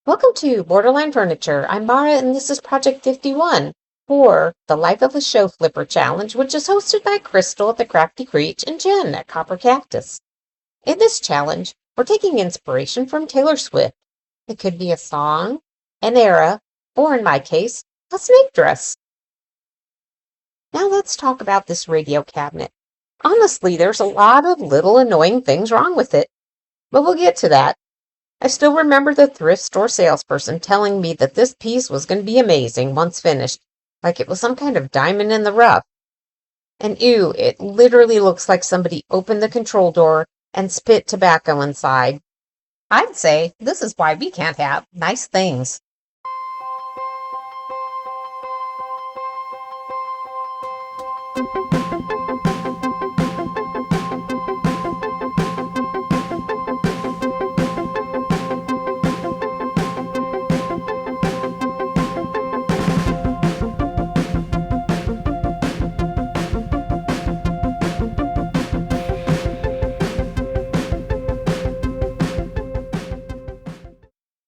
Welcome to Borderline Furniture. I'm Mara and this is Project 51 for the Life of a Show Flipper Challenge, which is hosted by Krystal at the Krafty Creech and Jenn at Copper Cactus. In this challenge, we're taking inspiration from Taylor Swift. It could be a song, an era, or in my case, a snake dress. Now let's talk about this radio cabinet. Honestly, there's a lot of little annoying things wrong with it, but we'll get to that. I still remember the thrift store salesperson telling me that this piece was going to be amazing once finished, like it was some kind of diamond in the rough. And ew, it literally looks like somebody opened the control door and spit tobacco inside. I'd say this is why we can't have nice things.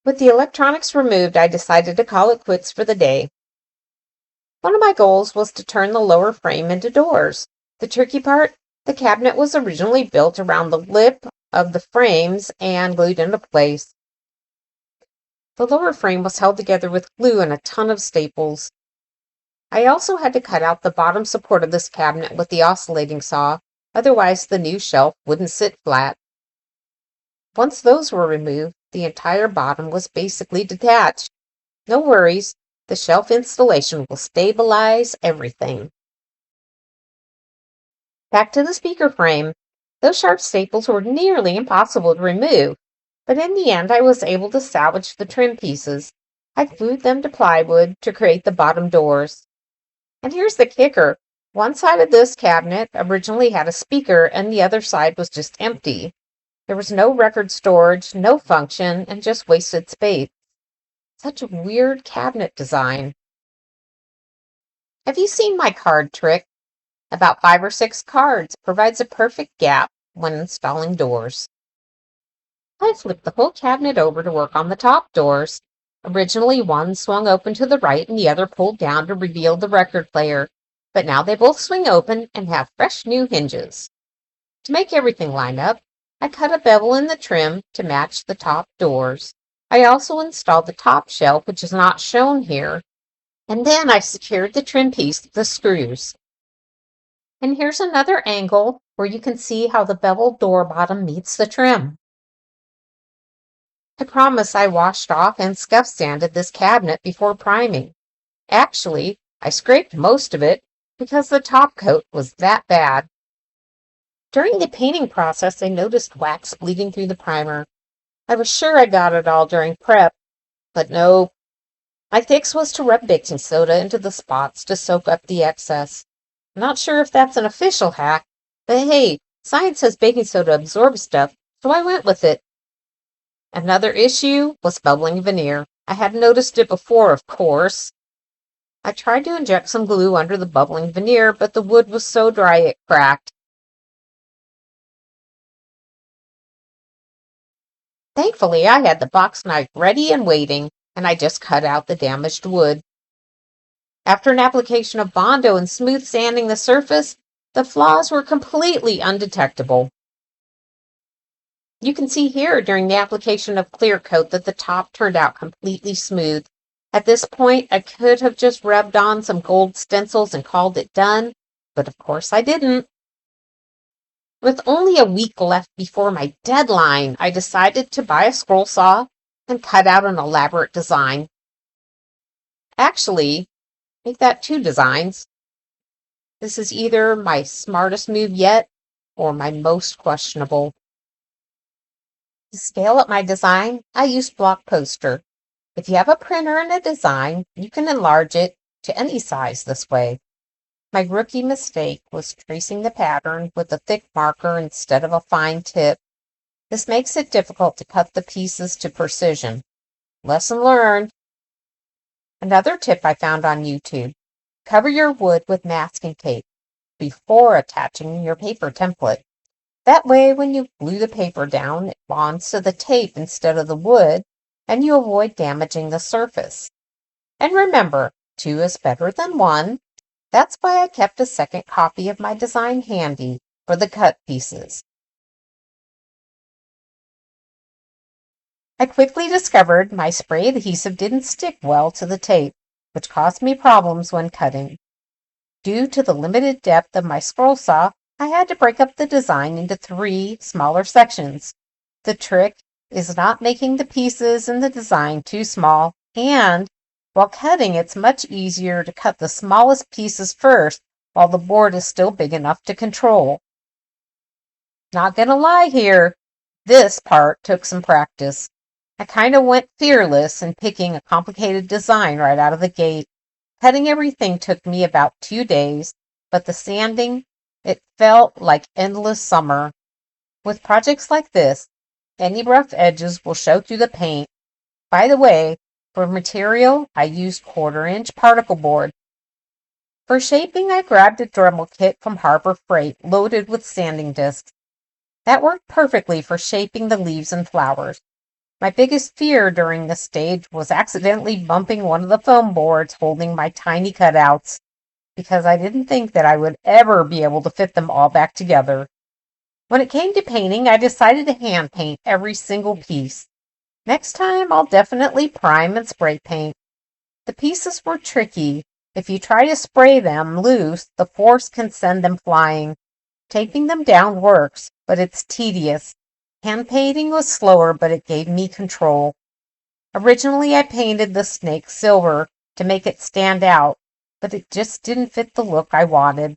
With the electronics removed, I decided to call it quits for the day. One of my goals was to turn the lower frame into doors. The tricky part, the cabinet was originally built around the lip of the frames and glued into place. The lower frame was held together with glue and a ton of staples. I also had to cut out the bottom support of this cabinet with the oscillating saw, otherwise the new shelf wouldn't sit flat. Once those were removed, the entire bottom was basically detached. No worries, the shelf installation will stabilize everything. Back to the speaker frame. Those sharp staples were nearly impossible to remove, but in the end I was able to salvage the trim pieces. I glued them to plywood to create the bottom doors. And here's the kicker. One side of this cabinet originally had a speaker and the other side was just empty. There was no record storage, no function, and just wasted space. Such a weird cabinet design. Have you seen my card trick? About 5 or 6 cards provides a perfect gap when installing doors. I flipped the whole cabinet over to work on the top doors. Originally, one swung open to the right and the other pulled down to reveal the record player, but now they both swing open and have fresh new hinges. To make everything line up, I cut a bevel in the trim to match the top doors. I also installed the top shelf, which is not shown here, and then I secured the trim piece with the screws. And here's another angle where you can see how the beveled door bottom meets the trim. I promise I washed off and scuff sanded this cabinet before priming. Actually, I scraped most of it because the top coat was that bad. During the painting process, I noticed wax bleeding through the primer. I was sure I got it all during prep, but no. My fix was to rub baking soda into the spots to soak up the excess. I'm not sure if that's an official hack, but hey, science says baking soda absorbs stuff, so I went with it. Another issue was bubbling veneer. I had noticed it before, of course. I tried to inject some glue under the bubbling veneer, but the wood was so dry it cracked. Thankfully, I had the box knife ready and waiting, and I just cut out the damaged wood. After an application of Bondo and smooth sanding the surface, the flaws were completely undetectable. You can see here during the application of clear coat that the top turned out completely smooth. At this point, I could have just rubbed on some gold stencils and called it done, but of course I didn't. With only a week left before my deadline, I decided to buy a scroll saw and cut out an elaborate design. Actually, make that 2 designs. This is either my smartest move yet or my most questionable. To scale up my design, I used block poster. If you have a printer and a design, you can enlarge it to any size this way. My rookie mistake was tracing the pattern with a thick marker instead of a fine tip. This makes it difficult to cut the pieces to precision. Lesson learned. Another tip I found on YouTube. Cover your wood with masking tape before attaching your paper template. That way, when you glue the paper down, it bonds to the tape instead of the wood, and you avoid damaging the surface. And remember, 2 is better than 1. That's why I kept a second copy of my design handy for the cut pieces. I quickly discovered my spray adhesive didn't stick well to the tape, which caused me problems when cutting. Due to the limited depth of my scroll saw, I had to break up the design into 3 smaller sections. The trick is not making the pieces in the design too small, and while cutting, it's much easier to cut the smallest pieces first while the board is still big enough to control. Not gonna lie here, this part took some practice. I kind of went fearless in picking a complicated design right out of the gate. Cutting everything took me about 2 days, but the sanding, it felt like endless summer. With projects like this, any rough edges will show through the paint. By the way, for material, I used 1/4-inch particle board. For shaping, I grabbed a Dremel kit from Harbor Freight loaded with sanding discs. That worked perfectly for shaping the leaves and flowers. My biggest fear during this stage was accidentally bumping one of the foam boards holding my tiny cutouts, because I didn't think that I would ever be able to fit them all back together. When it came to painting, I decided to hand paint every single piece. Next time, I'll definitely prime and spray paint. The pieces were tricky. If you try to spray them loose, the force can send them flying. Taping them down works, but it's tedious. Hand painting was slower, but it gave me control. Originally, I painted the snake silver to make it stand out, but it just didn't fit the look I wanted.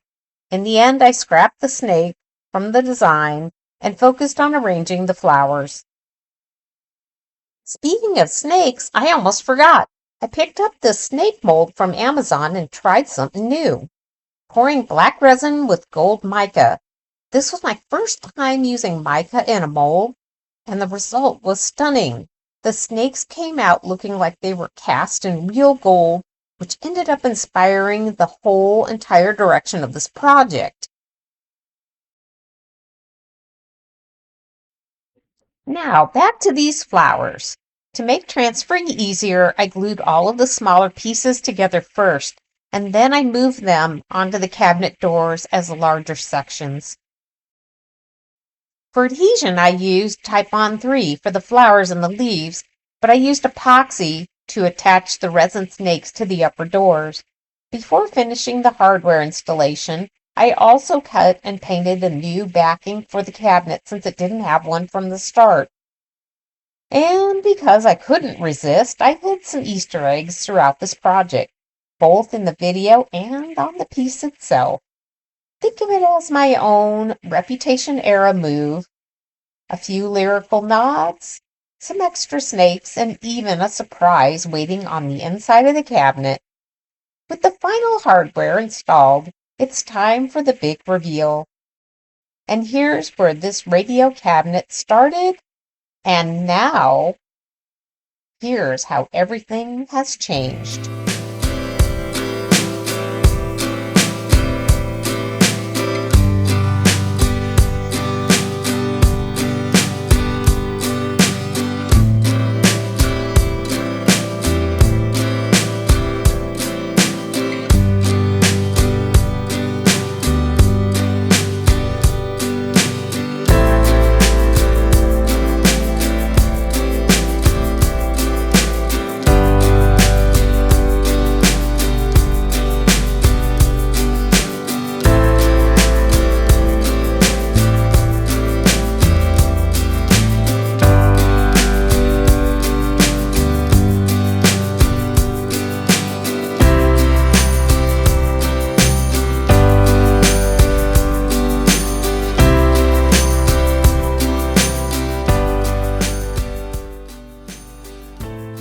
In the end, I scrapped the snake from the design and focused on arranging the flowers. Speaking of snakes, I almost forgot. I picked up this snake mold from Amazon and tried something new. Pouring black resin with gold mica. This was my first time using mica in a mold, and the result was stunning. The snakes came out looking like they were cast in real gold, which ended up inspiring the whole entire direction of this project. Now, back to these flowers. To make transferring easier, I glued all of the smaller pieces together first, and then I moved them onto the cabinet doors as larger sections. For adhesion, I used Type-On 3 for the flowers and the leaves, but I used epoxy to attach the resin snakes to the upper doors. Before finishing the hardware installation, I also cut and painted a new backing for the cabinet since it didn't have one from the start. And because I couldn't resist, I hid some Easter eggs throughout this project, both in the video and on the piece itself. Think of it as my own Reputation-era move. A few lyrical nods, some extra snakes, and even a surprise waiting on the inside of the cabinet. With the final hardware installed, it's time for the big reveal. And here's where this radio cabinet started, and now, here's how everything has changed.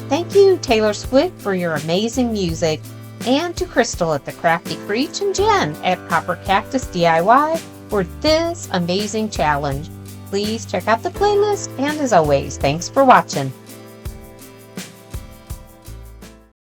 Thank you, Taylor Swift, for your amazing music, and to Krystal at the Krafty Creech and Jenn at Copper Cactus DIY for this amazing challenge. Please check out the playlist, and as always, thanks for watching.